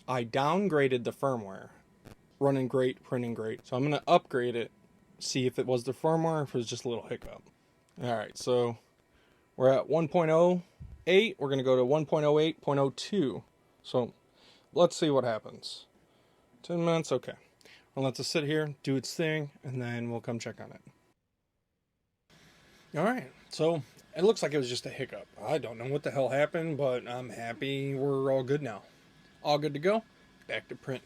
I downgraded the firmware. Running great, printing great. So I'm going to upgrade it, see if it was the firmware or if it was just a little hiccup. Alright, so we're at 1.08. We're going to go to 1.08.02. So let's see what happens. 10 minutes, okay. I'll let it sit here, do its thing, and then we'll come check on it. Alright, so it looks like it was just a hiccup. I don't know what the hell happened, but I'm happy we're all good now. All good to go. Back to print.